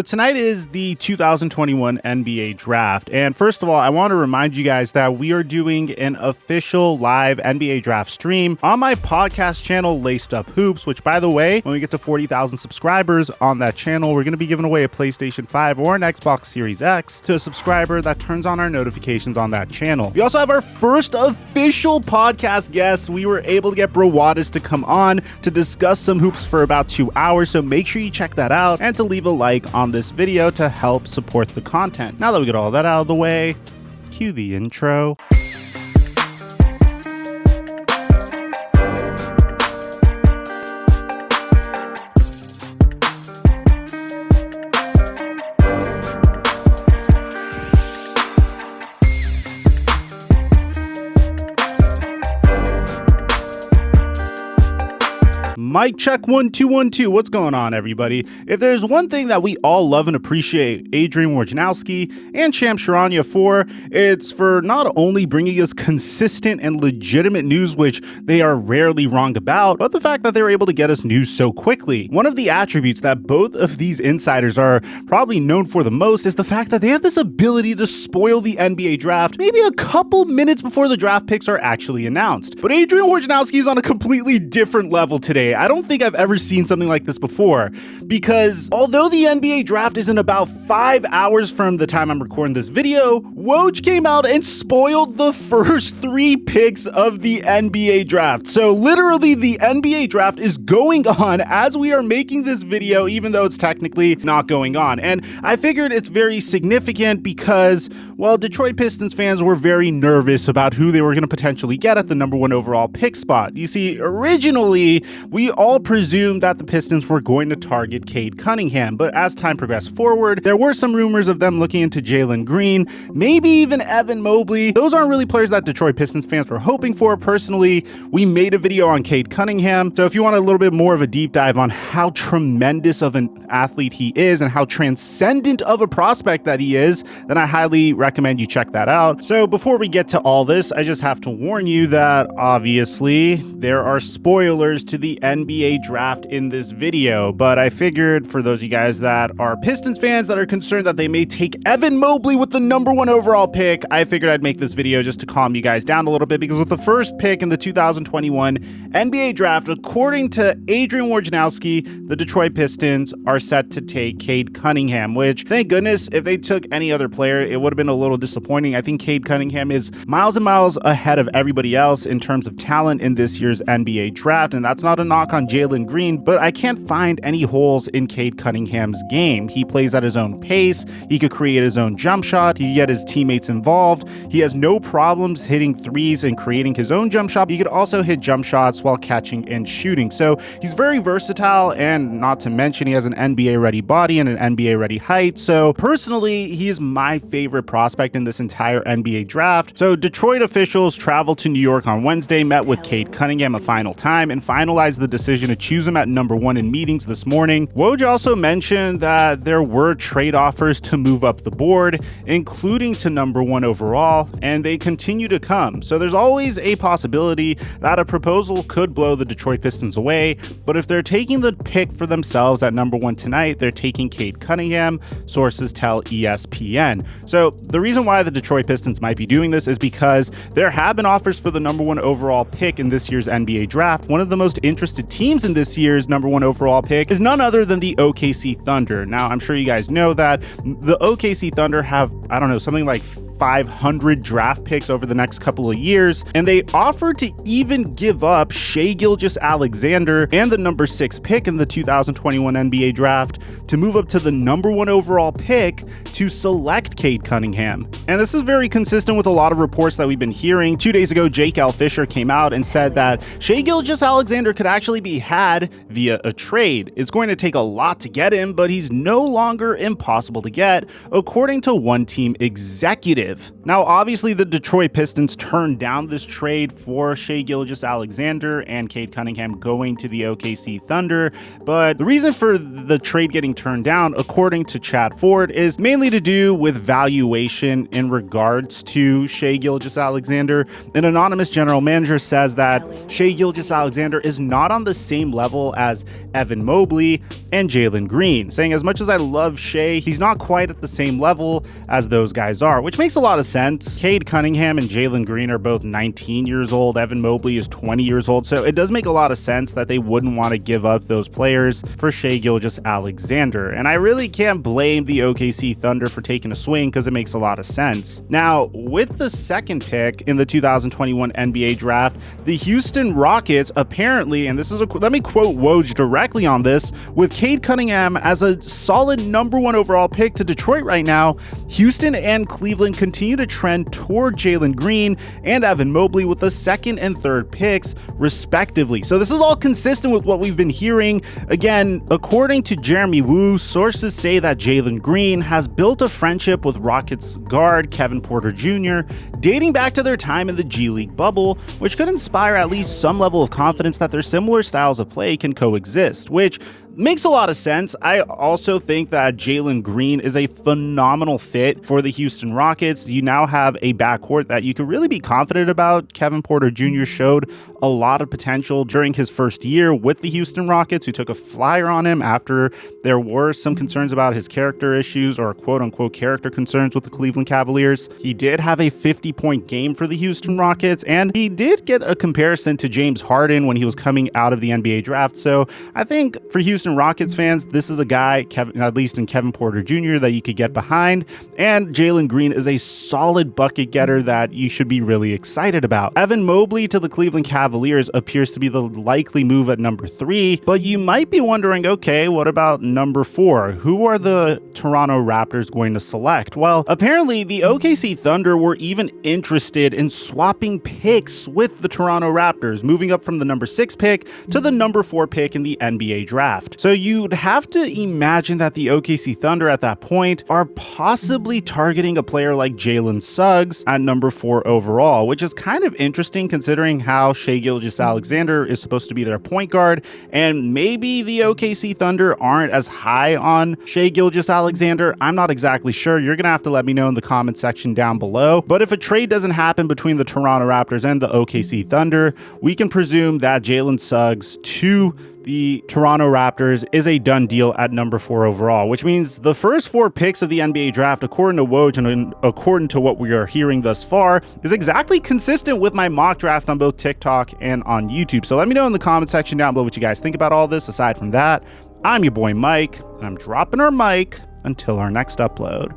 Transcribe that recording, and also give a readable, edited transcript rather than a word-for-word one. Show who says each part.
Speaker 1: Tonight is the 2021 NBA Draft, and first of all, I want to remind you guys that we are doing an official live NBA Draft stream on my podcast channel, Laced Up Hoops, which, by the way, when we get to 40,000 subscribers on that channel, we're going to be giving away a PlayStation 5 or an Xbox Series X to a subscriber that turns on our notifications on that channel. We also have our first official podcast guest. We were able to get Bro Wattis to come on to discuss some hoops for about 2 hours, so make sure you check that out and to leave a like on this video to help support the content. Now that we get all that out of the way, cue the intro. Mic check 1 2 1 2. What's going on, everybody? If there's one thing that we all love and appreciate Adrian Wojnarowski and Shams Charania for, it's for not only bringing us consistent and legitimate news, which they are rarely wrong about, but the fact that they were able to get us news so quickly. One of the attributes that both of these insiders are probably known for the most is the fact that they have this ability to spoil the NBA draft maybe a couple minutes before the draft picks are actually announced. But Adrian Wojnarowski is on a completely different level today. I don't think I've ever seen something like this before, because although the NBA draft is in about 5 hours from the time I'm recording this video, Woj came out and spoiled the first 3 picks of the NBA draft. So literally the NBA draft is going on as we are making this video, even though it's technically not going on. And I figured it's very significant because, well, Detroit Pistons fans were very nervous about who they were going to potentially get at the number 1 overall pick spot. You see, originally, we all presumed that the Pistons were going to target Cade Cunningham, but as time progressed forward, there were some rumors of them looking into Jalen Green, maybe even Evan Mobley. Those aren't really players that Detroit Pistons fans were hoping for. Personally, we made a video on Cade Cunningham, so if you want a little bit more of a deep dive on how tremendous of an athlete he is and how transcendent of a prospect that he is, then I highly recommend you check that out. So before we get to all this, I just have to warn you that obviously there are spoilers to the NBA draft in this video, but I figured for those of you guys that are Pistons fans that are concerned that they may take Evan Mobley with the number 1 overall pick, I figured I'd make this video just to calm you guys down a little bit, because with the first pick in the 2021 NBA draft, according to Adrian Wojnarowski, the Detroit Pistons are set to take Cade Cunningham, which, thank goodness, if they took any other player, it would have been a little disappointing. I think Cade Cunningham is miles and miles ahead of everybody else in terms of talent in this year's NBA draft, and that's not a knock on Jalen Green, but I can't find any holes in Cade Cunningham's game. He plays at his own pace, he could create his own jump shot, he could get his teammates involved, he has no problems hitting threes and creating his own jump shot. He could also hit jump shots while catching and shooting, so he's very versatile, and not to mention he has an NBA ready body and an NBA ready height. So personally, he is my favorite prospect in this entire NBA draft. So Detroit officials traveled to New York on Wednesday, met with Cade Cunningham a final time, and finalized the decision to choose him at number 1 in meetings this morning. Woj also mentioned that there were trade offers to move up the board, including to number 1 overall, and they continue to come. So there's always a possibility that a proposal could blow the Detroit Pistons away, but if they're taking the pick for themselves at number 1 tonight, they're taking Cade Cunningham, sources tell ESPN. So the reason why the Detroit Pistons might be doing this is because there have been offers for the number 1 overall pick in this year's NBA draft. One of the most interested teams in this year's number 1 overall pick is none other than the OKC Thunder. Now, I'm sure you guys know that the OKC Thunder have, I don't know, something like 500 draft picks over the next couple of years, and they offered to even give up Shai Gilgeous-Alexander and the number 6 pick in the 2021 NBA draft to move up to the number 1 overall pick to select Cade Cunningham. And this is very consistent with a lot of reports that we've been hearing. 2 days ago, Jake L. Fisher came out and said that Shai Gilgeous-Alexander could actually be had via a trade. It's going to take a lot to get him, but he's no longer impossible to get, according to one team executive. 5. Now, obviously, the Detroit Pistons turned down this trade for Shai Gilgeous-Alexander and Cade Cunningham going to the OKC Thunder, but the reason for the trade getting turned down, according to Chad Ford, is mainly to do with valuation in regards to Shai Gilgeous-Alexander. An anonymous general manager says that Shai Gilgeous-Alexander is not on the same level as Evan Mobley and Jalen Green, saying as much as I love Shai, he's not quite at the same level as those guys are, which makes a lot of sense. Cade Cunningham and Jalen Green are both 19 years old. Evan Mobley is 20 years old, so it does make a lot of sense that they wouldn't want to give up those players for Shai Gilgeous-Alexander, and I really can't blame the OKC Thunder for taking a swing because it makes a lot of sense. Now, with the second pick in the 2021 NBA draft, the Houston Rockets apparently, and this is let me quote Woj directly on this, with Cade Cunningham as a solid #1 overall pick to Detroit right now, Houston and Cleveland continue to trend toward Jalen Green and Evan Mobley with the second and third picks, respectively. So this is all consistent with what we've been hearing. Again, according to Jeremy Woo, sources say that Jalen Green has built a friendship with Rockets guard Kevin Porter Jr., dating back to their time in the G League bubble, which could inspire at least some level of confidence that their similar styles of play can coexist, which makes a lot of sense. I also think that Jalen Green is a phenomenal fit for the Houston Rockets. You now have a backcourt that you can really be confident about. Kevin Porter Jr. showed a lot of potential during his first year with the Houston Rockets, who took a flyer on him after there were some concerns about his character issues, or quote-unquote character concerns, with the Cleveland Cavaliers. He did have a 50-point game for the Houston Rockets, and he did get a comparison to James Harden when he was coming out of the NBA draft. So I think for Houston Rockets fans, this is a guy, at least in Kevin Porter Jr., that you could get behind, and Jalen Green is a solid bucket getter that you should be really excited about. Evan Mobley to the Cleveland Cavaliers appears to be the likely move at #3, but you might be wondering, okay, what about #4? Who are the Toronto Raptors going to select? Well, apparently the OKC Thunder were even interested in swapping picks with the Toronto Raptors, moving up from the #6 pick to the #4 pick in the NBA draft. So you'd have to imagine that the OKC Thunder at that point are possibly targeting a player like Jalen Suggs at #4 overall, which is kind of interesting considering how Shai Gilgeous-Alexander is supposed to be their point guard, and maybe the OKC Thunder aren't as high on Shai Gilgeous-Alexander. I'm not exactly sure. You're going to have to let me know in the comment section down below. But if a trade doesn't happen between the Toronto Raptors and the OKC Thunder, we can presume that Jalen Suggs to the Toronto Raptors is a done deal at #4 overall, which means the first 4 picks of the NBA draft, according to Woj and according to what we are hearing thus far, is exactly consistent with my mock draft on both TikTok and on YouTube. So let me know in the comment section down below what you guys think about all this. Aside from that, I'm your boy Mike, and I'm dropping our mic until our next upload.